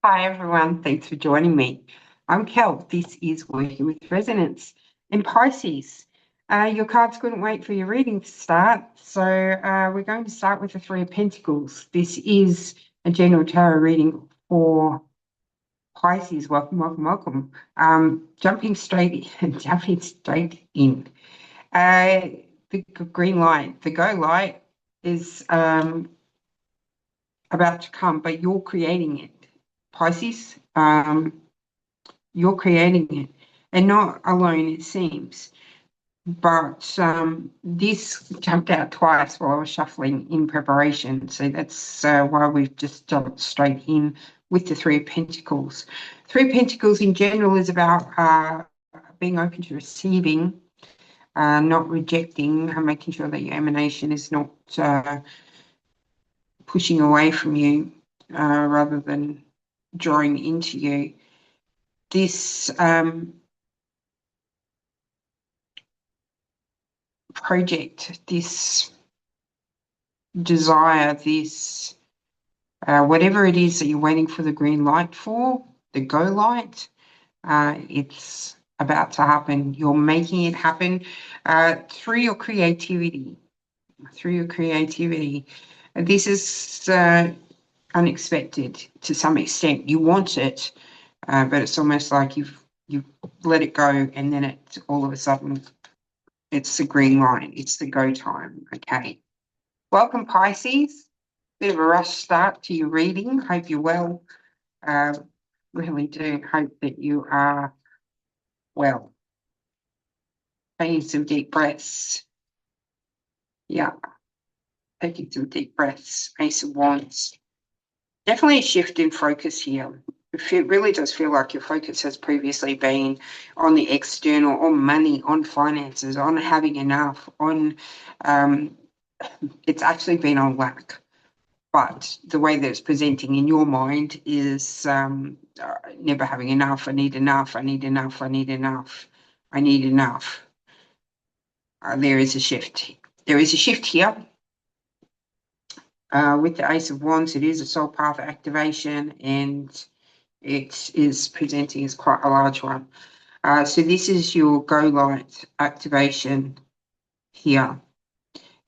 Hi everyone, thanks for joining me. I'm Kel. This is Working with Resonance in Pisces. Your cards couldn't wait for your reading to start, so we're going to start with the Three of Pentacles. This is a general tarot reading for Pisces. Welcome, welcome, welcome. Jumping straight in. The green light, the go light is about to come, but you're creating it. Pisces, you're creating it, and not alone, it seems. But this jumped out twice while I was shuffling in preparation, so that's why we've just jumped straight in with the Three of Pentacles. Three of Pentacles in general is about being open to receiving, not rejecting, and making sure that your emanation is not pushing away from you rather than drawing into you. This project, this desire, this whatever it is that you're waiting for the green light for, the go light, it's about to happen. You're making it happen through your creativity. Through your creativity. This is unexpected to some extent. You want it, but it's almost like you've let it go, and then it's all of a sudden it's the green light. It's the go time. Okay. Welcome, Pisces. Bit of a rush start to your reading. Hope you're well. Really do hope that you are well. Taking some deep breaths. Yeah. Taking some deep breaths. Ace of Wands. Definitely a shift in focus here. It really does feel like your focus has previously been on the external, on money, on finances, on having enough, on it's actually been on lack. But the way that it's presenting in your mind is never having enough. I need enough. I need enough. I need enough. I need enough. There is a shift. There is a shift here. With the Ace of Wands, it is a soul path activation, and it is presenting as quite a large one. So this is your go light activation here.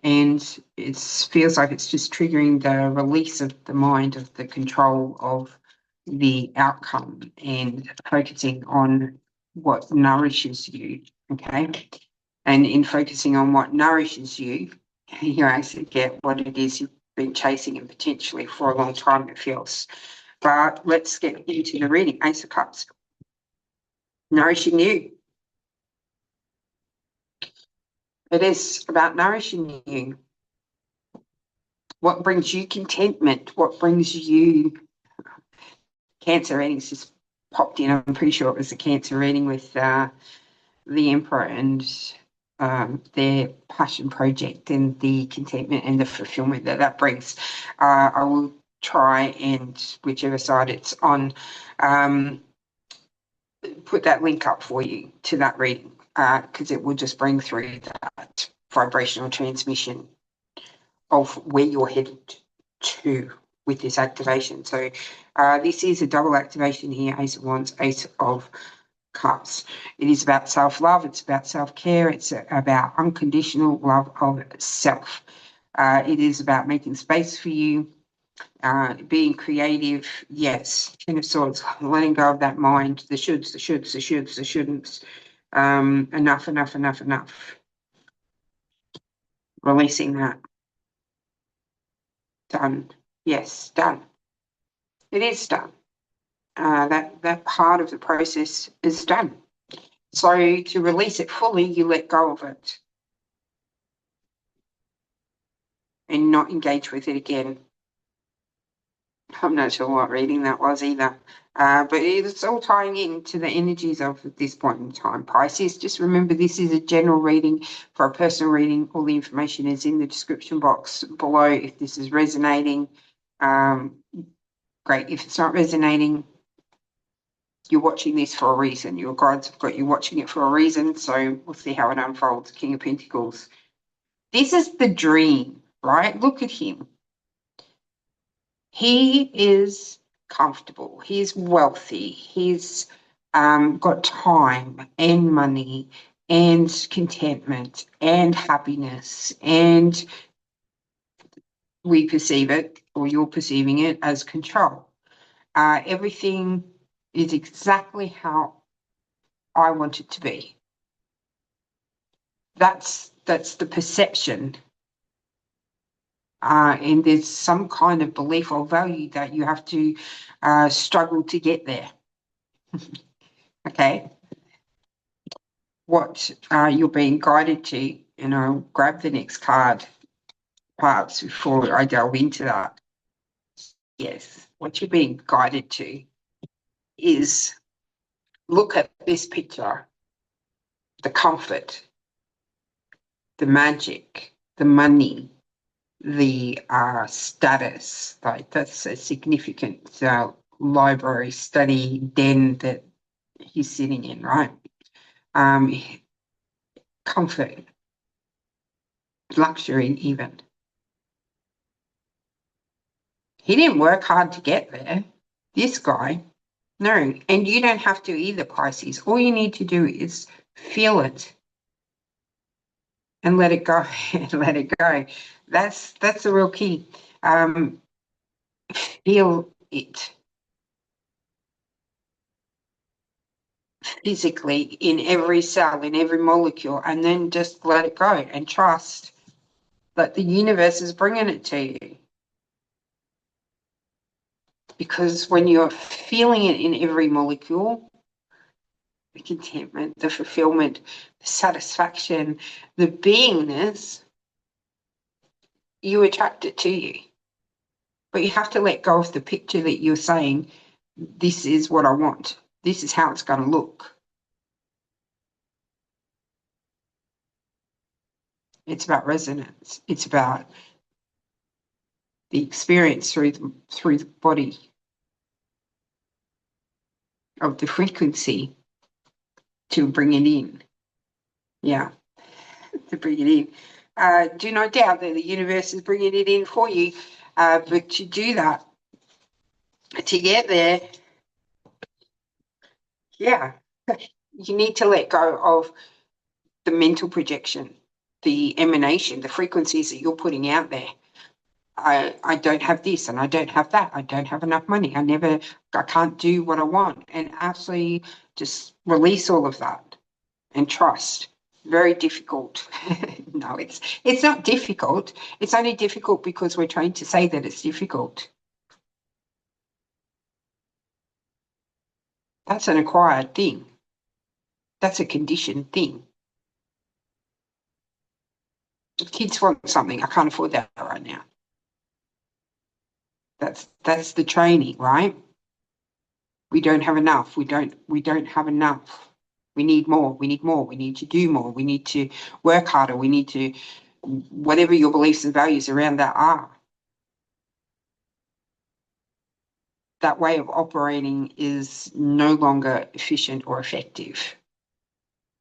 And it feels like it's just triggering the release of the mind, of the control of the outcome, and focusing on what nourishes you, okay? And in focusing on what nourishes you, you actually get what it is you've been chasing and potentially for a long time, it feels. But let's get into the reading. Ace of Cups. Nourishing you. It is about nourishing you. What brings you contentment? What brings you Cancer readings just popped in. I'm pretty sure it was a Cancer reading with the Emperor and their passion project and the contentment and the fulfillment that brings. I will try and, whichever side it's on, put that link up for you to that reading, because it will just bring through that vibrational transmission of where you're headed to with this activation. So this is a double activation here, Ace of Wands, Ace of Cups. It is about self-love. It's about self-care. It's about unconditional love of self. It is about making space for you, being creative. Yes, Ten of Swords, letting go of that mind, the shoulds, the shoulds, the shoulds, the shouldn'ts. Enough, enough, enough, enough. Releasing that. Done. Yes, done. It is done. That part of the process is done. So to release it fully, you let go of it and not engage with it again. I'm not sure what reading that was either, but it's all tying into the energies of this point in time. Pisces, just remember this is a general reading. For a personal reading, all the information is in the description box below. If this is resonating, great. If it's not resonating, you're watching this for a reason. Your guides have got you watching it for a reason, so we'll see how it unfolds. King of Pentacles. This is the dream, right? Look at him. He is comfortable, he's wealthy, he's got time and money and contentment and happiness, and we perceive it, or you're perceiving it, as control. Everything is exactly how I want it to be. That's the perception. And there's some kind of belief or value that you have to struggle to get there. Okay. What you're being guided to, grab the next card parts before I delve into that. Yes, what you're being guided to is look at this picture, the comfort, the magic, the money, the status. Like, that's a significant library study den that he's sitting in, right? Comfort, luxury, even. He didn't work hard to get there. This guy, no. And you don't have to either, Pisces. All you need to do is feel it and let it go. And let it go. That's the real key. Feel it physically in every cell, in every molecule, and then just let it go and trust that the universe is bringing it to you. Because when you're feeling it in every molecule, the contentment, the fulfillment, the satisfaction, the beingness, you attract it to you. But you have to let go of the picture that you're saying, this is what I want. This is how it's going to look. It's about resonance. It's about the experience through the body of the frequency to bring it in. Yeah, to bring it in. Do not doubt that the universe is bringing it in for you. But to do that, to get there, yeah, you need to let go of the mental projection, the emanation, the frequencies that you're putting out there. I don't have this and I don't have that. I don't have enough money. I can't do what I want. And actually just release all of that and trust. Very difficult. No, it's not difficult. It's only difficult because we're trained to say that it's difficult. That's an acquired thing. That's a conditioned thing. If kids want something, I can't afford that right now. That's the training, right? We don't have enough. We don't have enough. We need more. We need more. We need to do more. We need to work harder. We need to, whatever your beliefs and values around that are. That way of operating is no longer efficient or effective.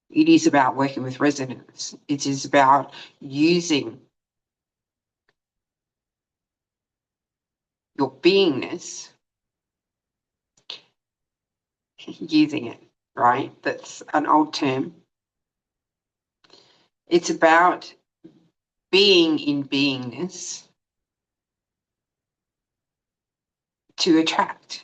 It is about working with resonance. It is about using your beingness, using it, right? That's an old term. It's about being in beingness to attract.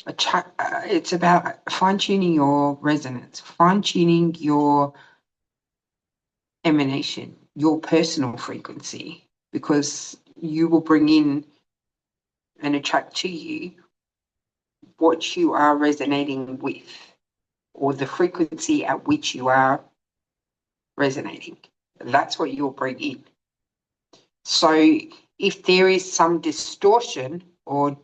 It's about fine-tuning your resonance, fine-tuning your emanation, your personal frequency, because you will bring in and attract to you what you are resonating with, or the frequency at which you are resonating. That's what you'll bring in. So if there is some distortion, or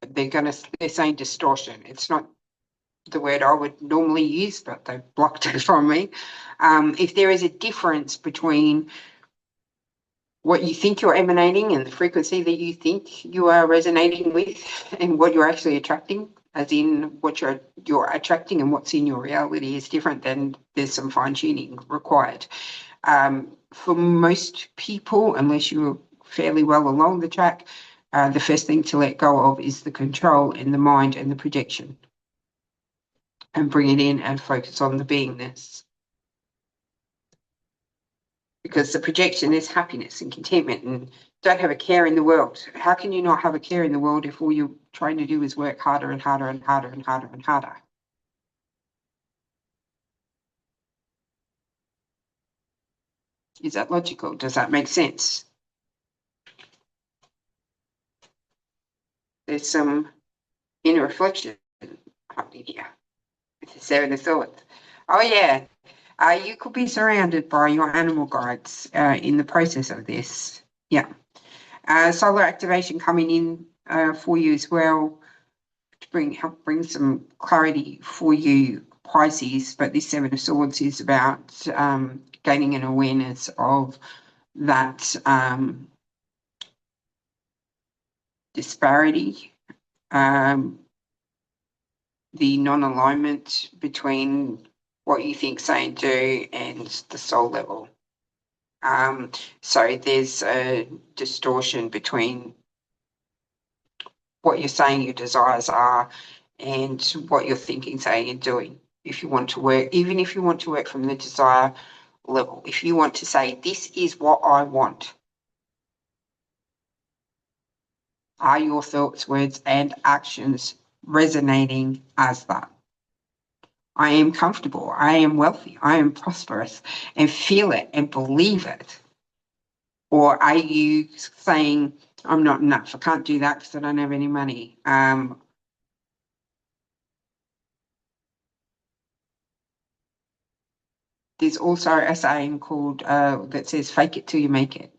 they're saying distortion, it's not the word I would normally use, but they've blocked it from me. If there is a difference between what you think you're emanating and the frequency that you think you are resonating with and what you're actually attracting, as in what you're attracting and what's in your reality is different, then there's some fine-tuning required. For most people, unless you're fairly well along the track, the first thing to let go of is the control in the mind and the projection, and bring it in and focus on the beingness. Because the projection is happiness and contentment and don't have a care in the world. How can you not have a care in the world if all you're trying to do is work harder and harder and harder and harder and harder? Is that logical? Does that make sense? There's some inner reflection happening here with the Seven of Swords. Oh, yeah. You could be surrounded by your animal guides in the process of this. Yeah. Solar activation coming in for you as well to help bring some clarity for you, Pisces. But this Seven of Swords is about gaining an awareness of that disparity, the non-alignment between what you think, say, and do and the soul level. So there's a distortion between what you're saying your desires are and what you're thinking, saying, and doing. If you want to work, even if you want to work from the desire level, if you want to say, this is what I want, are your thoughts, words, and actions resonating as that? I am comfortable, I am wealthy, I am prosperous, and feel it and believe it. Or are you saying, I'm not enough, I can't do that because I don't have any money? There's also a saying called that says, fake it till you make it.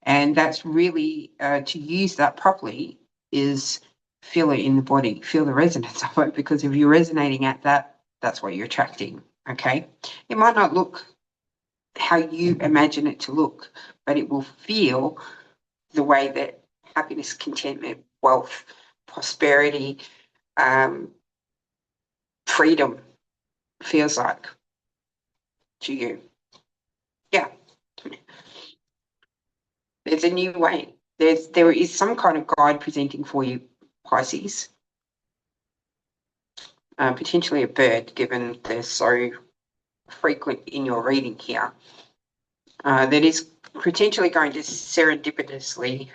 And that's really, to use that properly, is feel it in the body, feel the resonance of it, because if you're resonating at that, that's what you're attracting, okay? It might not look how you imagine it to look, but it will feel the way that happiness, contentment, wealth, prosperity, freedom feels like to you. Yeah. There's a new way. There is some kind of guide presenting for you, Pisces. Potentially a bird, given they're so frequent in your reading here. That is potentially going to serendipitously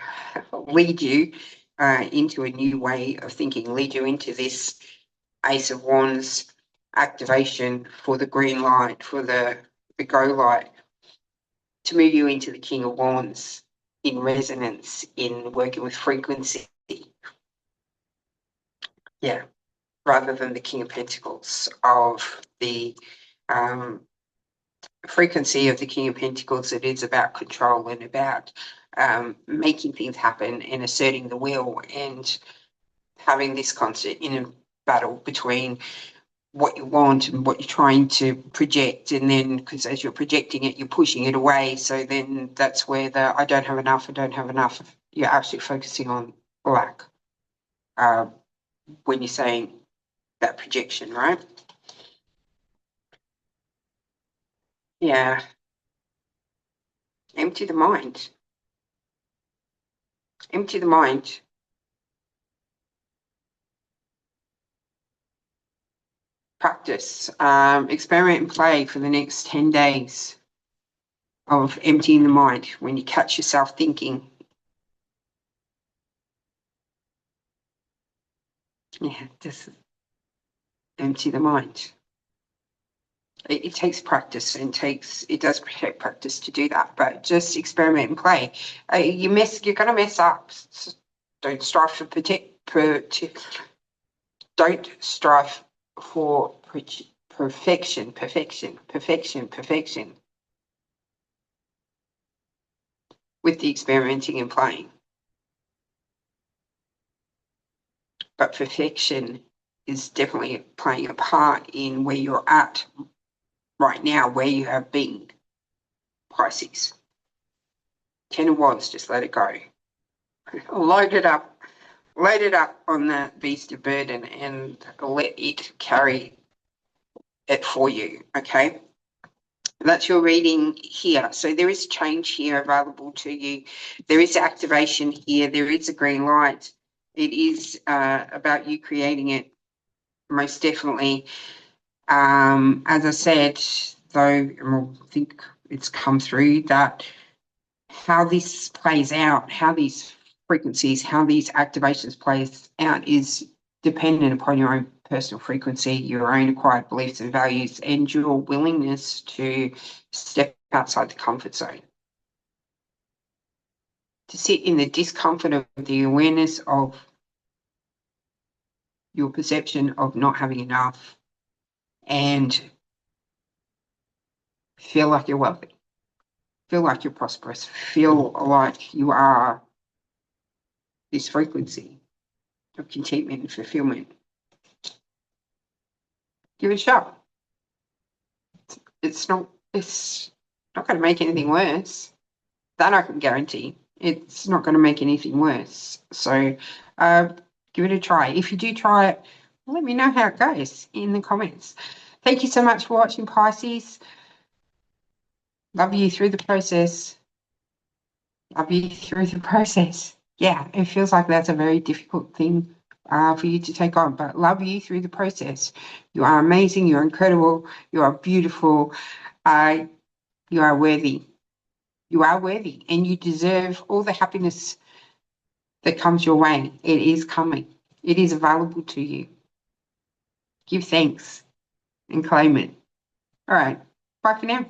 lead you into a new way of thinking, lead you into this Ace of Wands activation for the green light, for the go light, to move you into the King of Wands in resonance, in working with frequency. Yeah, rather than the King of Pentacles, of the frequency of the King of Pentacles. It is about control and about making things happen and asserting the will and having this constant inner battle between what you want and what you're trying to project. And then, because as you're projecting it, you're pushing it away. So then that's where I don't have enough, you're actually focusing on lack when you're saying that projection, right? Yeah. Empty the mind. Empty the mind. Practice, experiment and play for the next 10 days of emptying the mind. When you catch yourself thinking, yeah, just empty the mind. It takes practice and it does take practice to do that, but just experiment and play. You're going to mess up. So don't strive for don't strive for perfection, with the experimenting and playing. But perfection is definitely playing a part in where you're at right now, where you have been, Pisces. 10 of Wands, just let it go. Load it up on that beast of burden and let it carry it for you, okay? That's your reading here. So there is change here available to you. There is activation here. There is a green light. It is about you creating it, most definitely. As I said, though, I think it's come through that how this plays out, how these frequencies, how these activations plays out is dependent upon your own personal frequency, your own acquired beliefs and values, and your willingness to step outside the comfort zone. To sit in the discomfort of the awareness of your perception of not having enough and feel like you're wealthy, feel like you're prosperous, feel like you are this frequency of contentment and fulfillment. Give it a shot. It's not going to make anything worse. That I can guarantee. It's not going to make anything worse. So give it a try. If you do try it, let me know how it goes in the comments. Thank you so much for watching, Pisces. Love you through the process. Love you through the process. Yeah, it feels like that's a very difficult thing for you to take on, but love you through the process. You are amazing. You're incredible. You are beautiful. You are worthy. You are worthy, and you deserve all the happiness that comes your way. It is coming. It is available to you. Give thanks and claim it. All right. Bye for now.